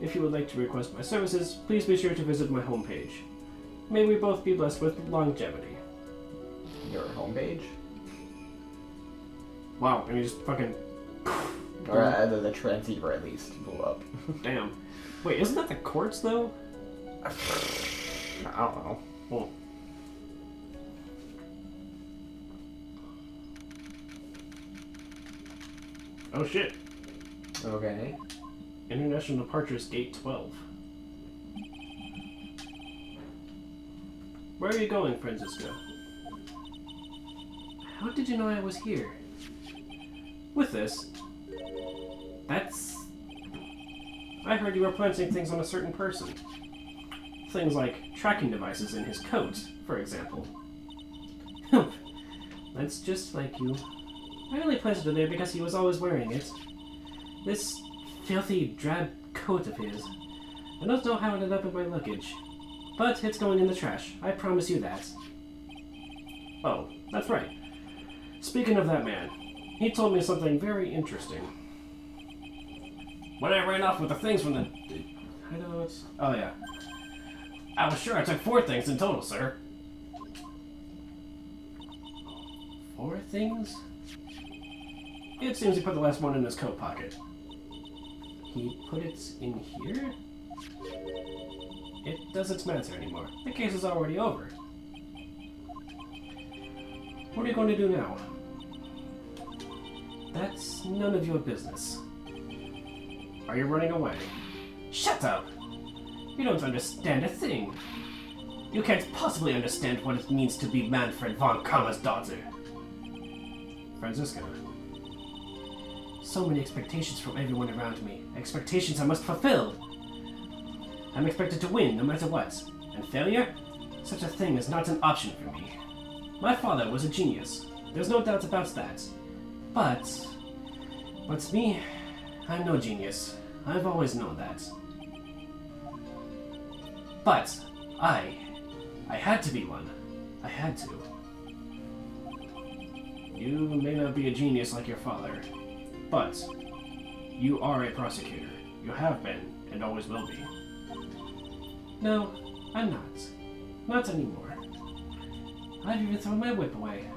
If you would like to request my services, please be sure to visit my homepage. May we both be blessed with longevity. Your homepage? Wow, and you just fucking... Or the transceiver at least blew up. Damn. Wait, isn't that the courts, though? I don't know. Oh. Oh shit. Okay. International Departures Gate 12. Where are you going, Francisco? How did you know I was here? With this? That's... I heard you were planting things on a certain person. Things like tracking devices in his coat, for example. That's just like you. I only planted it there because he was always wearing it. This filthy, drab coat of his. I don't know how it ended up in my luggage. But it's going in the trash, I promise you that. Oh, that's right. Speaking of that man, he told me something very interesting. When I ran off with the things from the... hideout... Oh, yeah. I was sure I took 4 things in total, sir. 4 things? It seems he put the last one in his coat pocket. He put it in here? It doesn't matter anymore. The case is already over. What are you going to do now? That's none of your business. Are you running away? Shut up! You don't understand a thing. You can't possibly understand what it means to be Manfred von Karma's daughter. Francisca. So many expectations from everyone around me. Expectations I must fulfill. I'm expected to win no matter what. And failure? Such a thing is not an option for me. My father was a genius. There's no doubt about that. But me, I'm no genius. I've always known that. But I had to be one. I had to. You may not be a genius like your father, but you are a prosecutor. You have been, and always will be. No, I'm not. Not anymore. I've even thrown my whip away.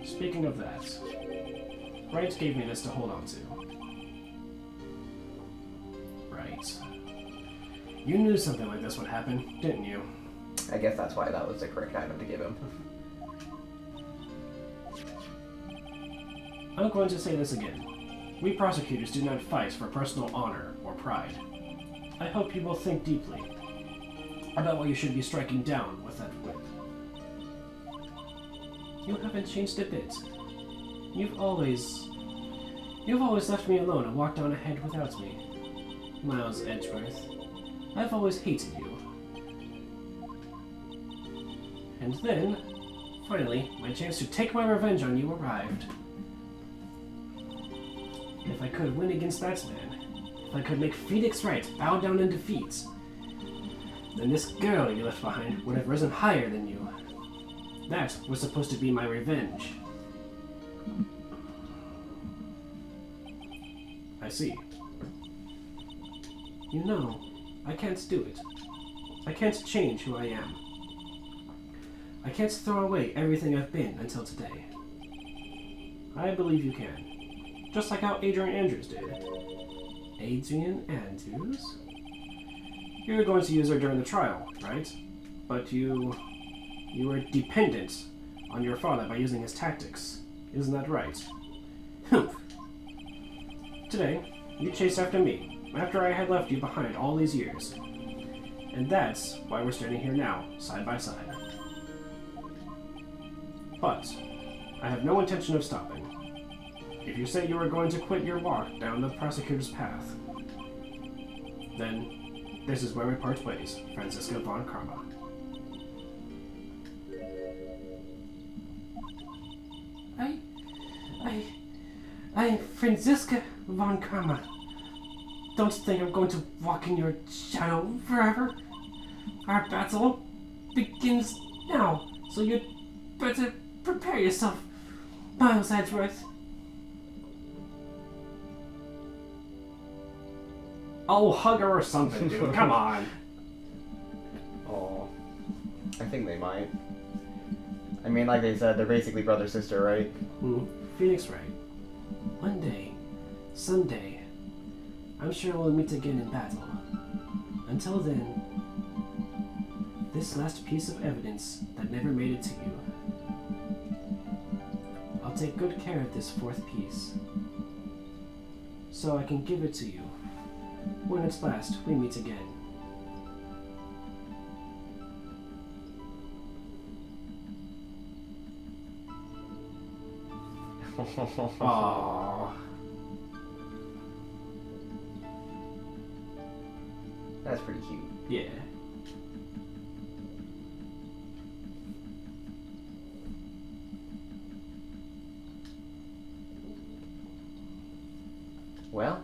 Speaking of that, Wright gave me this to hold on to. Right. You knew something like this would happen, didn't you? I guess that's why that was the correct item to give him. I'm going to say this again. We prosecutors do not fight for personal honor or pride. I hope you will think deeply about what you should be striking down with that whip. You haven't changed a bit. You've always left me alone and walked on ahead without me. Miles Edgeworth, I've always hated you. And then, finally, my chance to take my revenge on you arrived. If I could win against that man, if I could make Phoenix Wright bow down in defeat, then this girl you left behind would have risen higher than you. That was supposed to be my revenge. I see. You know, I can't do it. I can't change who I am. I can't throw away everything I've been until today. I believe you can. Just like how Adrian Andrews did. Adrian Andrews? You were going to use her during the trial, right? But you were dependent on your father by using his tactics. Isn't that right? Humph. Today, you chased after me, after I had left you behind all these years. And that's why we're standing here now, side by side. But I have no intention of stopping. If you say you are going to quit your walk down the prosecutor's path, then this is where we part ways, Franziska von Karma. I'm Franziska von Karma. Don't think I'm going to walk in your shadow forever. Our battle begins now, so you'd better prepare yourself, Miles Edgeworth. I'll hug her or something, dude. Come on. Oh, I think they might. I mean, like they said, they're basically brother-sister, right? Phoenix Wright. One day, someday, I'm sure we'll meet again in battle. Until then, this last piece of evidence that never made it to you. I'll take good care of this fourth piece, so I can give it to you when at last we meet again. Aww. That's pretty cute. Yeah. Well,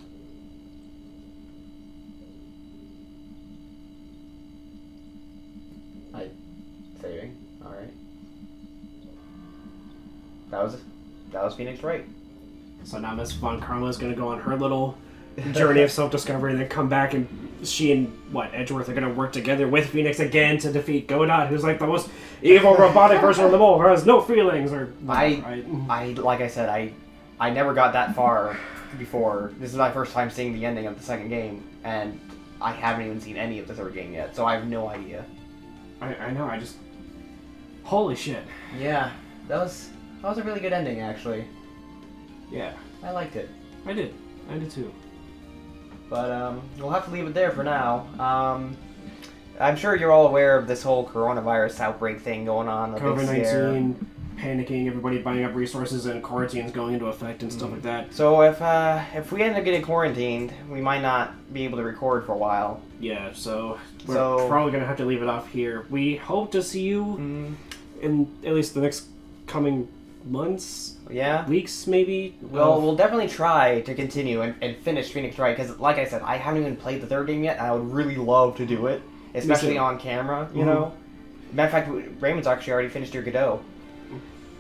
saving. All right. That was Phoenix Wright. So now Miss Von Karma is going to go on her little journey of self-discovery and then come back, and she and, Edgeworth are going to work together with Phoenix again to defeat Godot, who's like the most evil robotic version of them all, who has no feelings or... I like I said, I never got that far before. This is my first time seeing the ending of the second game, and I haven't even seen any of the third game yet, so I have no idea. I know, I just... Holy shit. Yeah, that was a really good ending, actually. Yeah. I liked it. I did too. But, we'll have to leave it there for now. I'm sure you're all aware of this whole coronavirus outbreak thing going on. COVID-19, panicking, everybody buying up resources, and quarantines going into effect and stuff like that. So if we end up getting quarantined, we might not be able to record for a while. Yeah, so we're probably going to have to leave it off here. We hope to see you in at least the next coming months, weeks maybe. We'll definitely try to continue and finish Phoenix Wright, because like I said, I haven't even played the third game yet, and I would really love to do it, especially on camera, you know? Matter of fact, Raymond's actually already finished your Godot.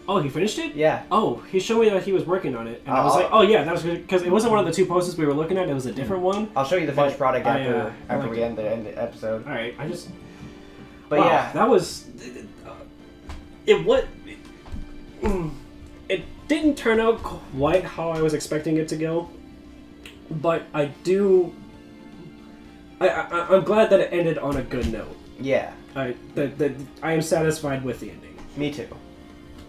Oh, he finished it? Yeah. Oh, he showed me that he was working on it, and I was like, oh yeah, that was good, because it wasn't one of the two posters we were looking at, it was a different one. I'll show you the finished product after we end the episode. Alright, But wow, yeah. that was... It didn't turn out quite how I was expecting it to go, but I'm glad that it ended on a good note. Yeah. I am satisfied with the ending. Me too.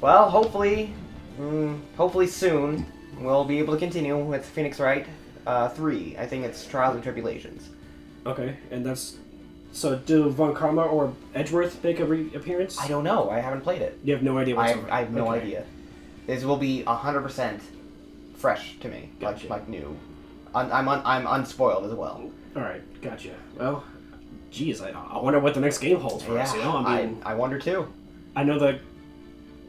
Well, hopefully soon we'll be able to continue with Phoenix Wright 3. I think it's Trials and Tribulations. Okay, and that's... So, do Von Karma or Edgeworth make a reappearance? I don't know. I haven't played it. You have no idea what's I have no idea. This will be 100% fresh to me, Gotcha. like new. I'm unspoiled as well. All right, gotcha. Well, geez, I wonder what the next game holds for us. You know, I wonder too. I know that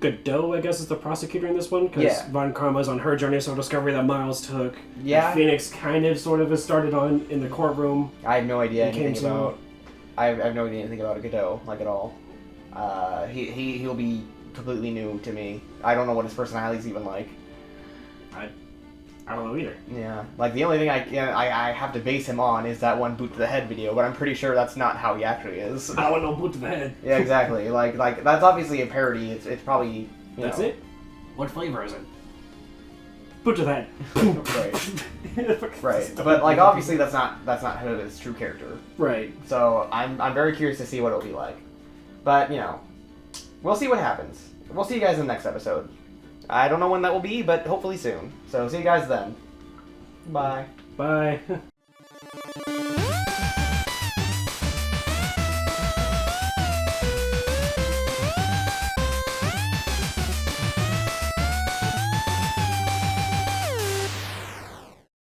Godot, I guess, is the prosecutor in this one, because Von Karma's on her journey of self-discovery that Miles took. Yeah. And Phoenix kind of, sort of, has started on in the courtroom. I have no idea anything about. I have no idea anything about Godot, like at all. He'll be completely new to me. I don't know what his personality's even like. I don't know either. Yeah, like the only thing I have to base him on is that one boot to the head video, but I'm pretty sure that's not how he actually is. I don't want no boot to the head. Yeah, exactly. like that's obviously a parody. It's probably That's it. What flavor is it? Boot to the head. Right. Right. But like obviously that's not his true character. Right. So I'm very curious to see what it'll be like. But we'll see what happens. We'll see you guys in the next episode. I don't know when that will be, but hopefully soon. So see you guys then. Bye. Bye.